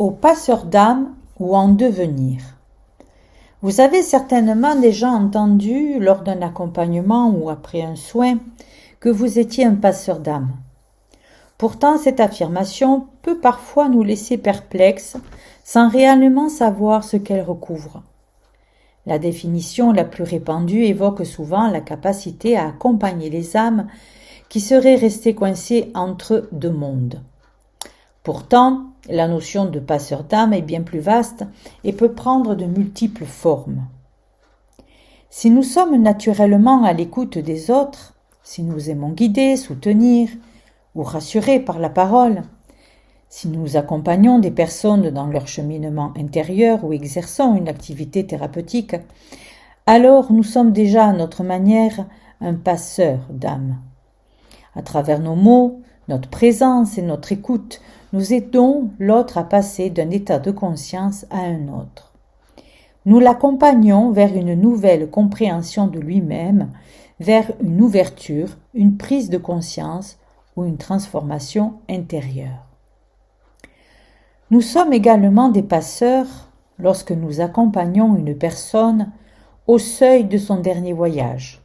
aux passeurs d'âme ou en devenir. Vous avez certainement déjà entendu lors d'un accompagnement ou après un soin que vous étiez un passeur d'âme. Pourtant, cette affirmation peut parfois nous laisser perplexes sans réellement savoir ce qu'elle recouvre. La définition la plus répandue évoque souvent la capacité à accompagner les âmes qui seraient restées coincées entre deux mondes. Pourtant, la notion de passeur d'âme est bien plus vaste et peut prendre de multiples formes. Si nous sommes naturellement à l'écoute des autres, si nous aimons guider, soutenir ou rassurer par la parole, si nous accompagnons des personnes dans leur cheminement intérieur ou exerçons une activité thérapeutique, alors nous sommes déjà à notre manière un passeur d'âme. À travers nos mots, notre présence et notre écoute, nous aidons l'autre à passer d'un état de conscience à un autre. Nous l'accompagnons vers une nouvelle compréhension de lui-même, vers une ouverture, une prise de conscience ou une transformation intérieure. Nous sommes également des passeurs lorsque nous accompagnons une personne au seuil de son dernier voyage.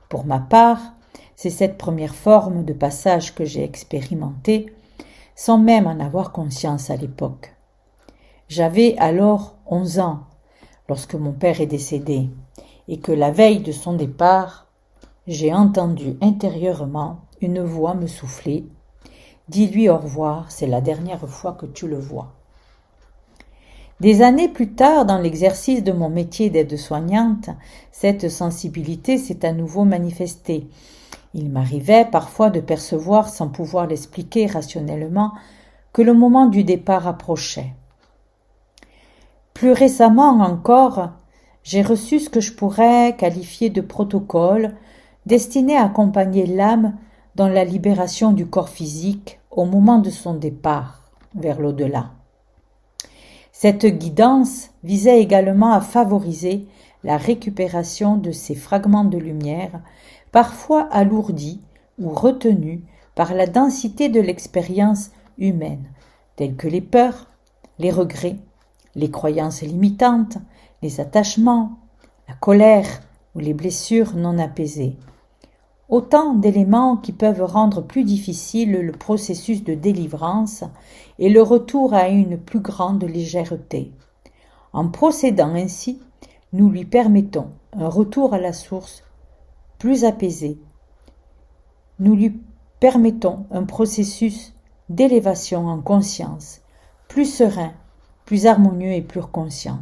Pour ma part, c'est cette première forme de passage que j'ai expérimentée, sans même en avoir conscience à l'époque. J'avais alors 11 ans, lorsque mon père est décédé, et que la veille de son départ, j'ai entendu intérieurement une voix me souffler « Dis-lui au revoir, c'est la dernière fois que tu le vois ». Des années plus tard, dans l'exercice de mon métier d'aide-soignante, cette sensibilité s'est à nouveau manifestée. Il m'arrivait parfois de percevoir, sans pouvoir l'expliquer rationnellement, que le moment du départ approchait. Plus récemment encore, j'ai reçu ce que je pourrais qualifier de protocole destiné à accompagner l'âme dans la libération du corps physique au moment de son départ vers l'au-delà. Cette guidance visait également à favoriser la récupération de ces fragments de lumière, parfois alourdis ou retenus par la densité de l'expérience humaine, telles que les peurs, les regrets, les croyances limitantes, les attachements, la colère ou les blessures non apaisées. Autant d'éléments qui peuvent rendre plus difficile le processus de délivrance et le retour à une plus grande légèreté. En procédant ainsi, nous lui permettons un retour à la source plus apaisé. Nous lui permettons un processus d'élévation en conscience, plus serein, plus harmonieux et plus consciente.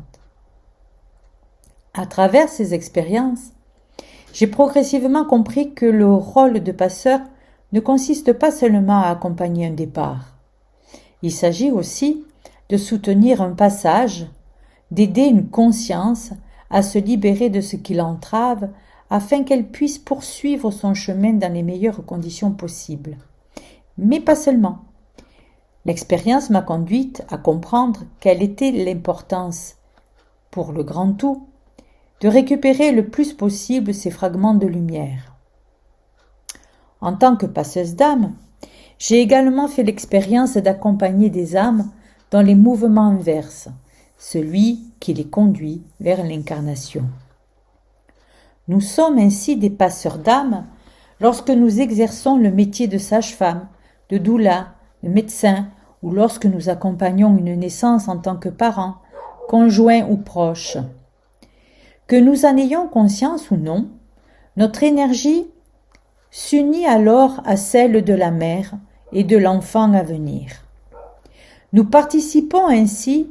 À travers ces expériences, j'ai progressivement compris que le rôle de passeur ne consiste pas seulement à accompagner un départ. Il s'agit aussi de soutenir un passage, d'aider une conscience à se libérer de ce qui l'entrave afin qu'elle puisse poursuivre son chemin dans les meilleures conditions possibles. Mais pas seulement. L'expérience m'a conduite à comprendre quelle était l'importance, pour le grand tout, de récupérer le plus possible ces fragments de lumière. En tant que passeuse d'âme, j'ai également fait l'expérience d'accompagner des âmes dans les mouvements inverses, celui qui les conduit vers l'incarnation. Nous sommes ainsi des passeurs d'âme lorsque nous exerçons le métier de sage-femme, de doula, de médecin ou lorsque nous accompagnons une naissance en tant que parents, conjoints ou proches. Que nous en ayons conscience ou non, notre énergie s'unit alors à celle de la mère et de l'enfant à venir. Nous participons ainsi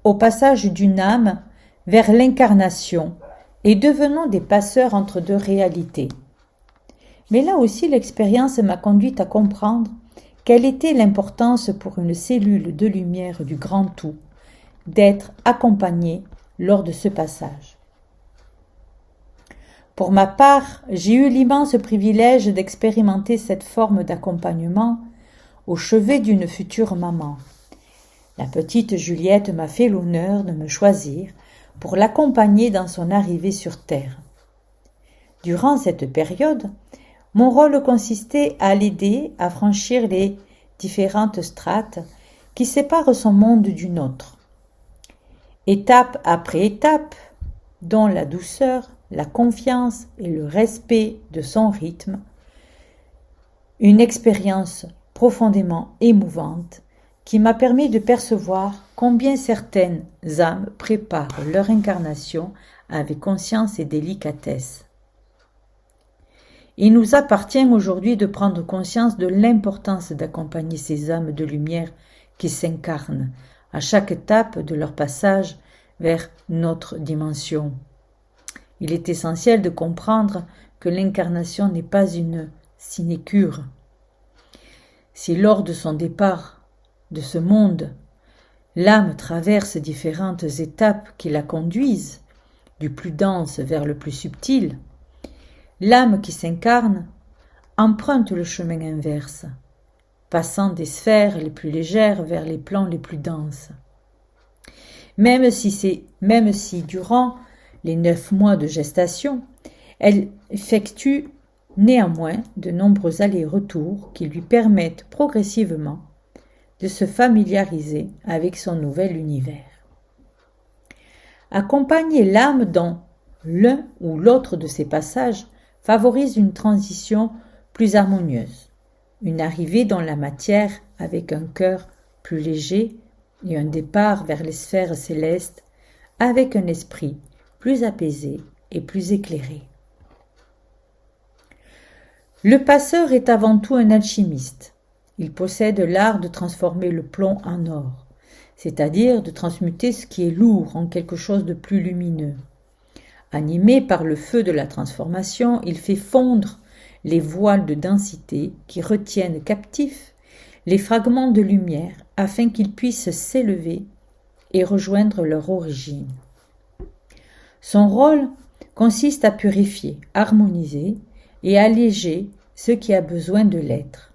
au passage d'une âme vers l'incarnation et devenons des passeurs entre deux réalités. Mais là aussi, l'expérience m'a conduite à comprendre quelle était l'importance pour une cellule de lumière du grand tout d'être accompagnée lors de ce passage. Pour ma part, j'ai eu l'immense privilège d'expérimenter cette forme d'accompagnement au chevet d'une future maman. La petite Juliette m'a fait l'honneur de me choisir pour l'accompagner dans son arrivée sur Terre. Durant cette période, mon rôle consistait à l'aider à franchir les différentes strates qui sépare son monde du nôtre. Étape après étape, dont la douceur, la confiance et le respect de son rythme, une expérience profondément émouvante qui m'a permis de percevoir combien certaines âmes préparent leur incarnation avec conscience et délicatesse. Il nous appartient aujourd'hui de prendre conscience de l'importance d'accompagner ces âmes de lumière qui s'incarnent à chaque étape de leur passage vers notre dimension. Il est essentiel de comprendre que l'incarnation n'est pas une sinécure. Si lors de son départ de ce monde, l'âme traverse différentes étapes qui la conduisent du plus dense vers le plus subtil, l'âme qui s'incarne emprunte le chemin inverse, passant des sphères les plus légères vers les plans les plus denses. Même si durant les 9 mois de gestation, elle effectue néanmoins de nombreux allers-retours qui lui permettent progressivement de se familiariser avec son nouvel univers. Accompagner l'âme dans l'un ou l'autre de ces passages favorise une transition plus harmonieuse, une arrivée dans la matière avec un cœur plus léger et un départ vers les sphères célestes avec un esprit plus apaisé et plus éclairé. Le passeur est avant tout un alchimiste. Il possède l'art de transformer le plomb en or, c'est-à-dire de transmuter ce qui est lourd en quelque chose de plus lumineux. Animé par le feu de la transformation, il fait fondre les voiles de densité qui retiennent captifs les fragments de lumière afin qu'ils puissent s'élever et rejoindre leur origine. Son rôle consiste à purifier, harmoniser et alléger ce qui a besoin de l'être.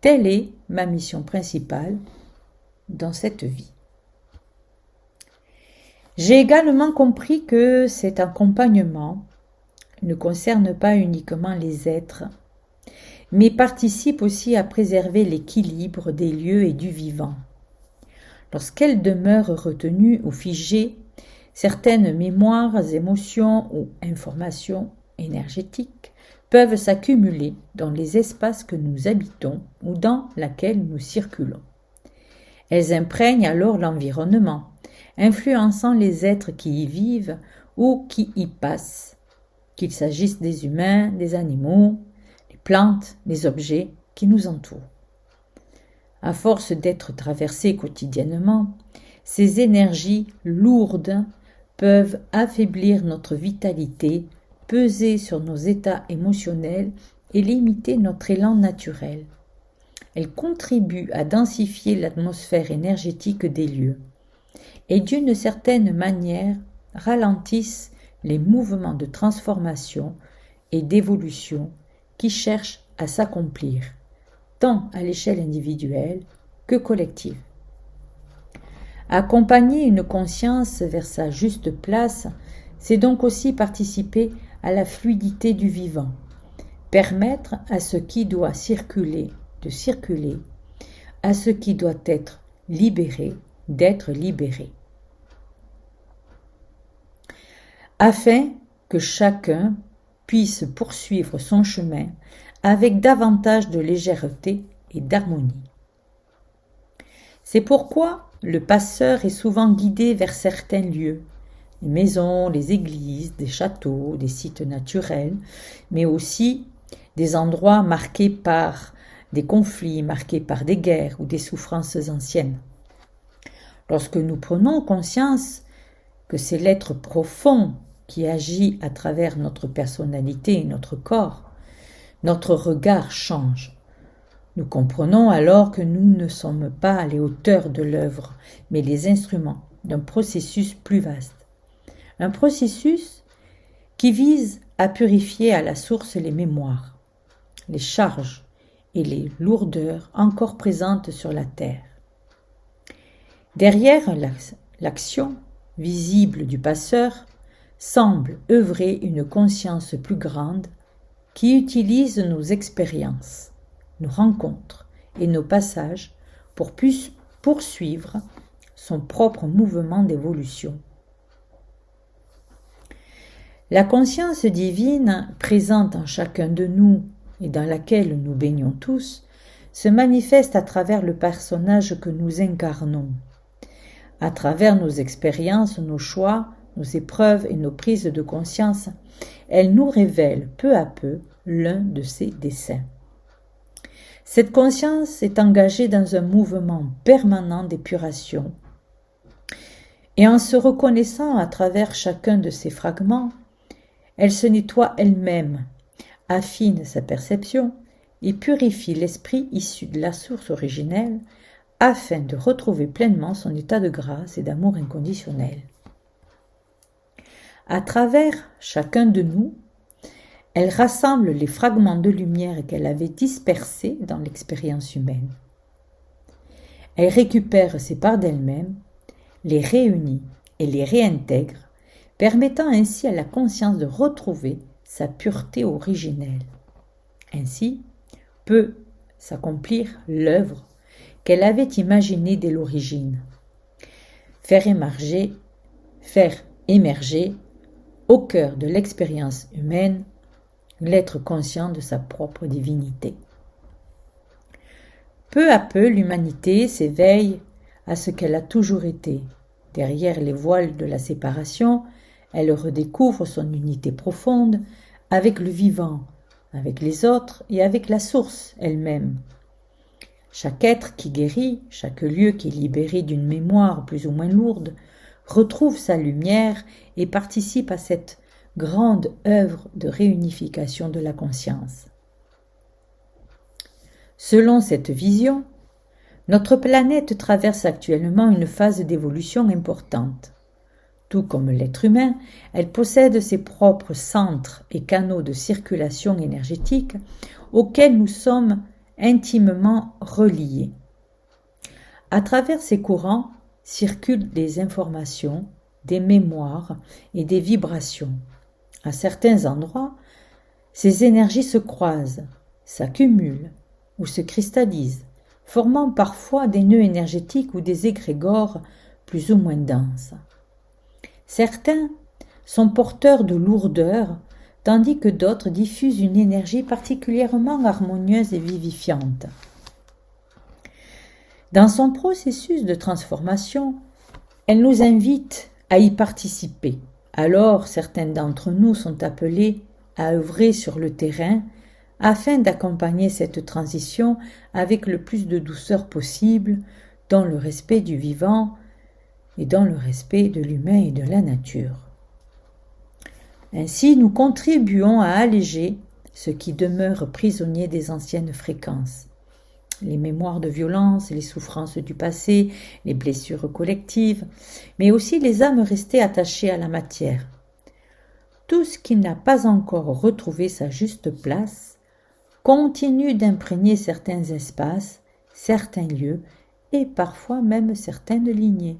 Telle est ma mission principale dans cette vie. J'ai également compris que cet accompagnement ne concerne pas uniquement les êtres, mais participe aussi à préserver l'équilibre des lieux et du vivant. Lorsqu'elles demeurent retenues ou figées, certaines mémoires, émotions ou informations énergétiques peuvent s'accumuler dans les espaces que nous habitons ou dans lesquels nous circulons. Elles imprègnent alors l'environnement, influençant les êtres qui y vivent ou qui y passent, qu'il s'agisse des humains, des animaux, les plantes, les objets qui nous entourent. À force d'être traversées quotidiennement, ces énergies lourdes peuvent affaiblir notre vitalité, peser sur nos états émotionnels et limiter notre élan naturel. Elles contribuent à densifier l'atmosphère énergétique des lieux et d'une certaine manière ralentissent les mouvements de transformation et d'évolution qui cherchent à s'accomplir, tant à l'échelle individuelle que collective. Accompagner une conscience vers sa juste place, c'est donc aussi participer à la fluidité du vivant, permettre à ce qui doit circuler de circuler, à ce qui doit être libéré d'être libéré, afin que chacun puisse poursuivre son chemin avec davantage de légèreté et d'harmonie. C'est pourquoi le passeur est souvent guidé vers certains lieux, les maisons, les églises, des châteaux, des sites naturels, mais aussi des endroits marqués par des conflits, marqués par des guerres ou des souffrances anciennes. Lorsque nous prenons conscience que c'est l'être profond qui agit à travers notre personnalité et notre corps, notre regard change. Nous comprenons alors que nous ne sommes pas les auteurs de l'œuvre, mais les instruments d'un processus plus vaste. Un processus qui vise à purifier à la source les mémoires, les charges et les lourdeurs encore présentes sur la terre. Derrière l'action visible du passeur semble œuvrer une conscience plus grande qui utilise nos expériences, nos rencontres et nos passages pour plus poursuivre son propre mouvement d'évolution. La conscience divine, présente en chacun de nous et dans laquelle nous baignons tous, se manifeste à travers le personnage que nous incarnons, à travers nos expériences, nos choix, nos épreuves et nos prises de conscience. Elle nous révèle peu à peu l'un de ses desseins. Cette conscience est engagée dans un mouvement permanent d'épuration, et en se reconnaissant à travers chacun de ces fragments, elle se nettoie elle-même, affine sa perception et purifie l'esprit issu de la source originelle afin de retrouver pleinement son état de grâce et d'amour inconditionnel. À travers chacun de nous, elle rassemble les fragments de lumière qu'elle avait dispersés dans l'expérience humaine. Elle récupère ces parts d'elle-même, les réunit et les réintègre, permettant ainsi à la conscience de retrouver sa pureté originelle. Ainsi, peut s'accomplir l'œuvre qu'elle avait imaginée dès l'origine. Faire émerger au cœur de l'expérience humaine l'être conscient de sa propre divinité. Peu à peu, l'humanité s'éveille à ce qu'elle a toujours été. Derrière les voiles de la séparation, elle redécouvre son unité profonde avec le vivant, avec les autres et avec la source elle-même. Chaque être qui guérit, chaque lieu qui est libéré d'une mémoire plus ou moins lourde, retrouve sa lumière et participe à cette grande œuvre de réunification de la conscience. Selon cette vision, notre planète traverse actuellement une phase d'évolution importante. Tout comme l'être humain, elle possède ses propres centres et canaux de circulation énergétique auxquels nous sommes intimement reliés. À travers ces courants circulent des informations, des mémoires et des vibrations. À certains endroits, ces énergies se croisent, s'accumulent ou se cristallisent, formant parfois des nœuds énergétiques ou des égrégores plus ou moins denses. Certains sont porteurs de lourdeur, tandis que d'autres diffusent une énergie particulièrement harmonieuse et vivifiante. Dans son processus de transformation, elle nous invite à y participer. Alors, certains d'entre nous sont appelés à œuvrer sur le terrain afin d'accompagner cette transition avec le plus de douceur possible, dans le respect du vivant et dans le respect de l'humain et de la nature. Ainsi, nous contribuons à alléger ce qui demeure prisonnier des anciennes fréquences. Les mémoires de violence, les souffrances du passé, les blessures collectives, mais aussi les âmes restées attachées à la matière. Tout ce qui n'a pas encore retrouvé sa juste place continue d'imprégner certains espaces, certains lieux et parfois même certaines lignées.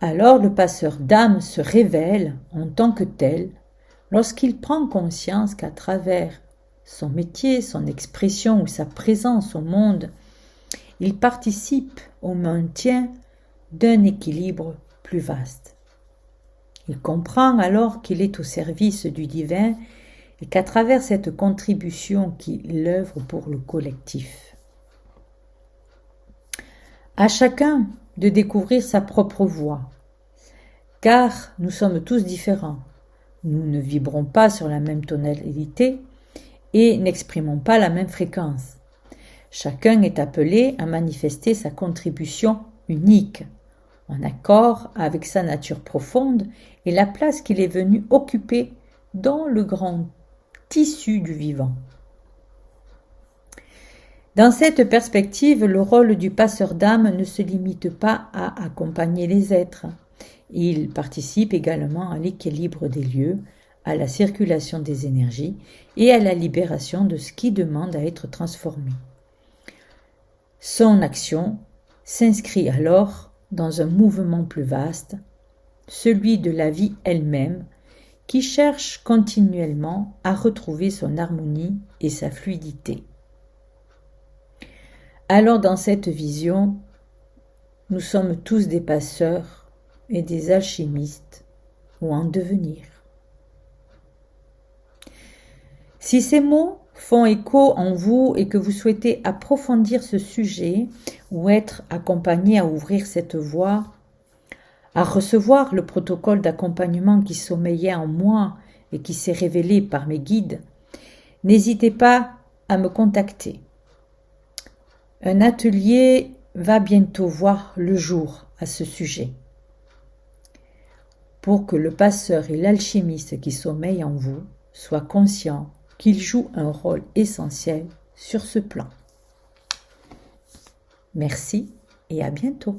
Alors le passeur d'âme se révèle en tant que tel lorsqu'il prend conscience qu'à travers son métier, son expression ou sa présence au monde, il participe au maintien d'un équilibre plus vaste. Il comprend alors qu'il est au service du divin et qu'à travers cette contribution qu'il œuvre pour le collectif. À chacun de découvrir sa propre voix, car nous sommes tous différents. Nous ne vibrons pas sur la même tonalité et n'exprimons pas la même fréquence. Chacun est appelé à manifester sa contribution unique, en accord avec sa nature profonde et la place qu'il est venu occuper dans le grand tissu du vivant. Dans cette perspective, le rôle du passeur d'âme ne se limite pas à accompagner les êtres. Il participe également à l'équilibre des lieux, à la circulation des énergies et à la libération de ce qui demande à être transformé. Son action s'inscrit alors dans un mouvement plus vaste, celui de la vie elle-même, qui cherche continuellement à retrouver son harmonie et sa fluidité. Alors dans cette vision, nous sommes tous des passeurs et des alchimistes ou en devenir. Si ces mots font écho en vous et que vous souhaitez approfondir ce sujet ou être accompagné à ouvrir cette voie, à recevoir le protocole d'accompagnement qui sommeillait en moi et qui s'est révélé par mes guides, n'hésitez pas à me contacter. Un atelier va bientôt voir le jour à ce sujet, pour que le passeur et l'alchimiste qui sommeillent en vous soient conscients qu'ils jouent un rôle essentiel sur ce plan. Merci et à bientôt.